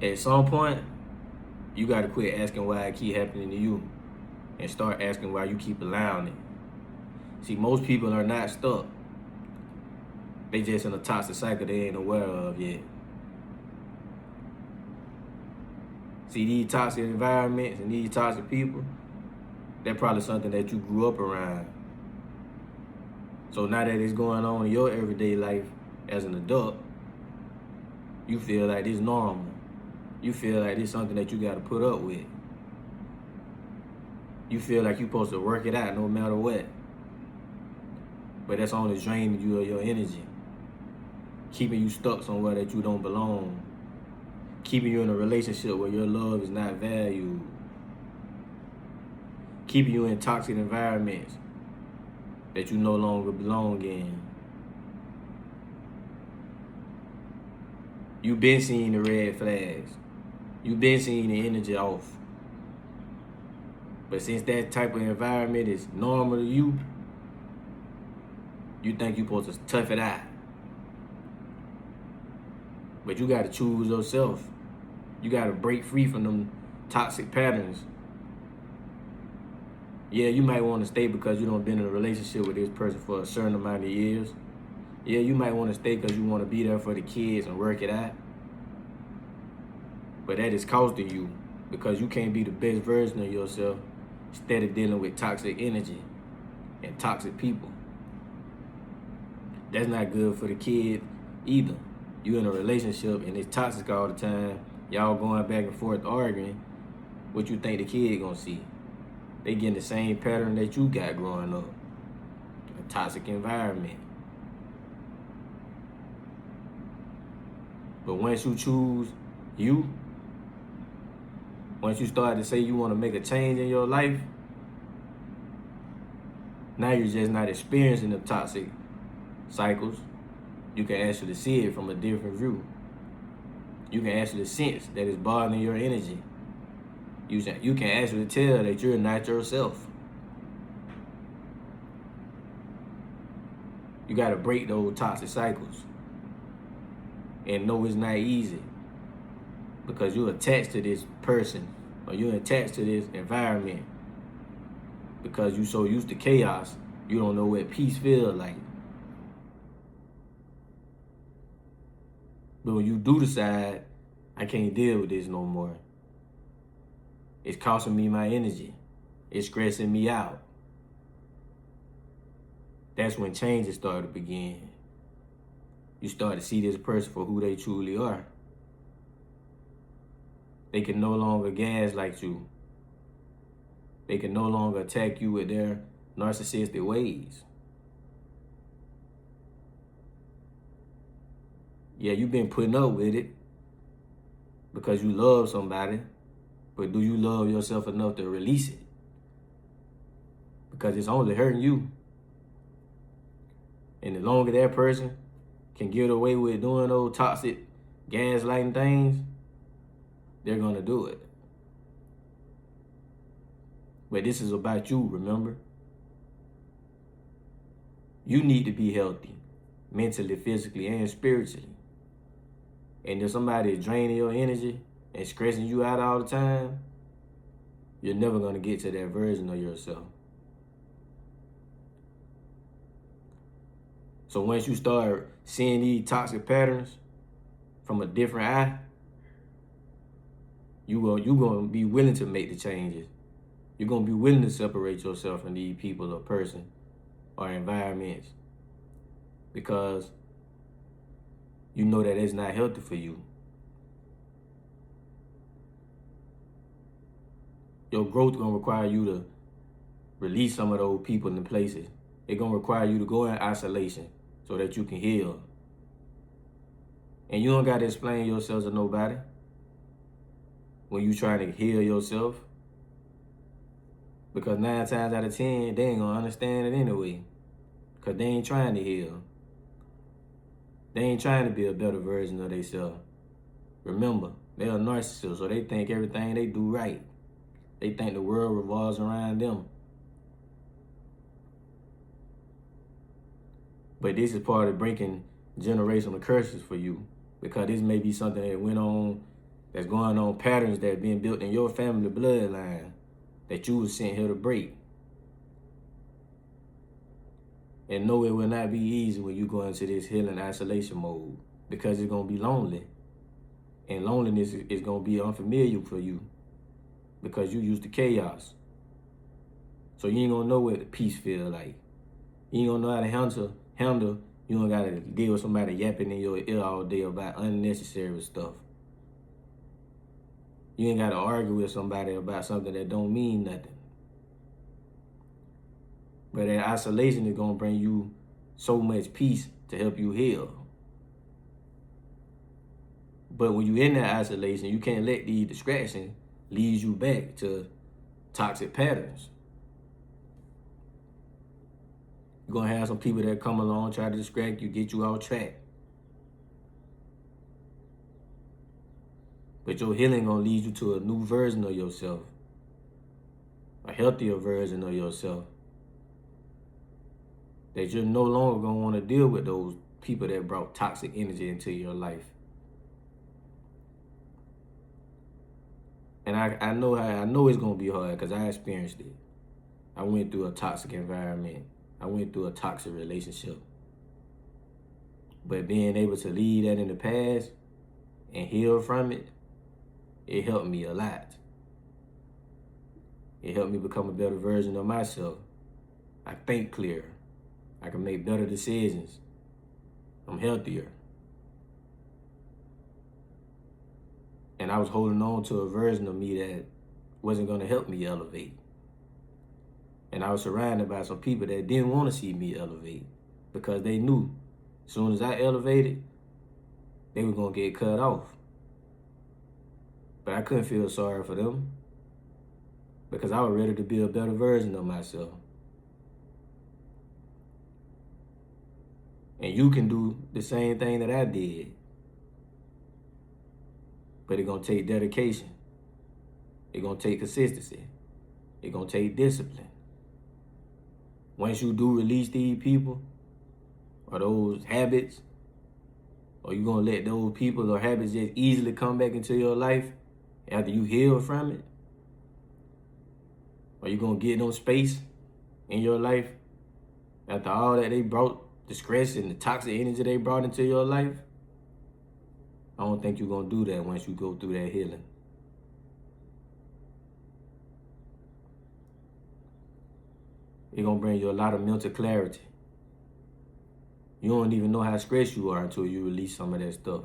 At some point, you got to quit asking why it keep happening to you and start asking why you keep allowing it. See, most people are not stuck. They just in a toxic cycle they ain't aware of yet. See, these toxic environments and these toxic people, they're probably something that you grew up around. So now that it's going on in your everyday life as an adult, you feel like it's normal. You feel like it's something that you got to put up with. You feel like you're supposed to work it out no matter what. But that's only draining you of your energy, keeping you stuck somewhere that you don't belong, keeping you in a relationship where your love is not valued, keeping you in toxic environments that you no longer belong in. You've been seeing the red flags. You've been seeing the energy off. But since that type of environment is normal to you, you think you're supposed to tough it out. But you got to choose yourself. You got to break free from them toxic patterns. Yeah, you might want to stay because you don't been in a relationship with this person for a certain amount of years. Yeah, you might want to stay because you want to be there for the kids and work it out. But that is costing you because you can't be the best version of yourself instead of dealing with toxic energy and toxic people. That's not good for the kid either. You in a relationship and it's toxic all the time. Y'all going back and forth arguing. What you think the kid gonna see? They getting the same pattern that you got growing up. A toxic environment. But once you choose you, once you start to say you want to make a change in your life, now you're just not experiencing the toxic cycles. You can actually see it from a different view. You can actually sense that it's bothering your energy. You can actually tell that you're not yourself. You got to break those toxic cycles. And know it's not easy. Because you're attached to this person or you're attached to this environment. Because you're so used to chaos, you don't know what peace feels like. But when you do decide, I can't deal with this no more. It's costing me my energy. It's stressing me out. That's when changes start to begin. You start to see this person for who they truly are. They can no longer gaslight you. They can no longer attack you with their narcissistic ways. Yeah, you've been putting up with it because you love somebody, but do you love yourself enough to release it? Because it's only hurting you. And the longer that person can get away with doing those toxic gaslighting things, they're gonna do it. But this is about you, remember? You need to be healthy, mentally, physically, and spiritually. And if somebody is draining your energy and stressing you out all the time, you're never gonna get to that version of yourself. So once you start seeing these toxic patterns from a different eye, you're gonna be willing to make the changes. You're gonna be willing to separate yourself from these people or person or environments because you know that it's not healthy for you. Your growth gonna require you to release some of those people and places. It's gonna require you to go in isolation so that you can heal. And you don't gotta explain yourself to nobody when you trying to heal yourself. Because 9 times out of 10, they ain't gonna understand it anyway. Because they ain't trying to heal. They ain't trying to be a better version of themselves. Remember, they're a narcissist, so they think everything they do right. They think the world revolves around them. But this is part of breaking generational curses for you. Because this may be something that went on that's going on, patterns that been built in your family bloodline that you was sent here to break. And no, it will not be easy when you go into this healing isolation mode, because it's going to be lonely. And loneliness is going to be unfamiliar for you because you used to chaos. So you ain't going to know what peace feel like. You ain't going to know how to handle. You don't got to deal with somebody yapping in your ear all day about unnecessary stuff. You ain't got to argue with somebody about something that don't mean nothing. But that isolation is going to bring you so much peace to help you heal. But when you're in that isolation, you can't let these distractions lead you back to toxic patterns. You're going to have some people that come along, try to distract you, get you off track. But your healing going to lead you to a new version of yourself, a healthier version of yourself. That you're no longer going to want to deal with those people that brought toxic energy into your life. And I know it's going to be hard because I experienced it. I went through a toxic environment. I went through a toxic relationship. But being able to leave that in the past and heal from it, it helped me a lot. It helped me become a better version of myself. I think clearer. I can make better decisions. I'm healthier. And I was holding on to a version of me that wasn't going to help me elevate. And I was surrounded by some people that didn't want to see me elevate because they knew as soon as I elevated, they were going to get cut off. But I couldn't feel sorry for them because I was ready to be a better version of myself. And you can do the same thing that I did. But it's going to take dedication. It's going to take consistency. It's going to take discipline. Once you do release these people or those habits, or you're going to let those people or habits just easily come back into your life after you heal from it, or you're going to get them space in your life after all that they brought, the stress and the toxic energy they brought into your life, I don't think you're going to do that once you go through that healing. It's going to bring you a lot of mental clarity. You don't even know how stressed you are until you release some of that stuff.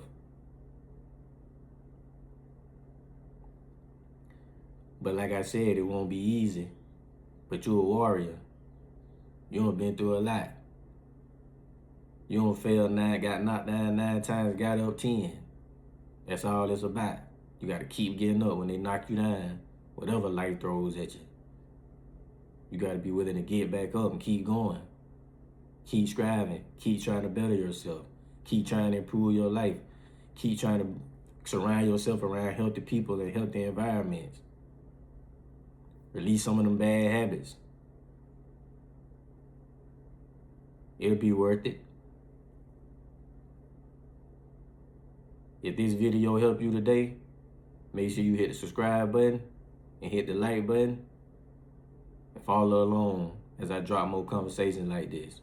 But like I said, it won't be easy. But you're a warrior. You done been through a lot. You done failed 9, got knocked down 9 times, got up 10. That's all it's about. You got to keep getting up when they knock you down, whatever life throws at you. You got to be willing to get back up and keep going. Keep striving. Keep trying to better yourself. Keep trying to improve your life. Keep trying to surround yourself around healthy people and healthy environments. Release some of them bad habits. It'll be worth it. If this video helped you today, make sure you hit the subscribe button and hit the like button and follow along as I drop more conversations like this.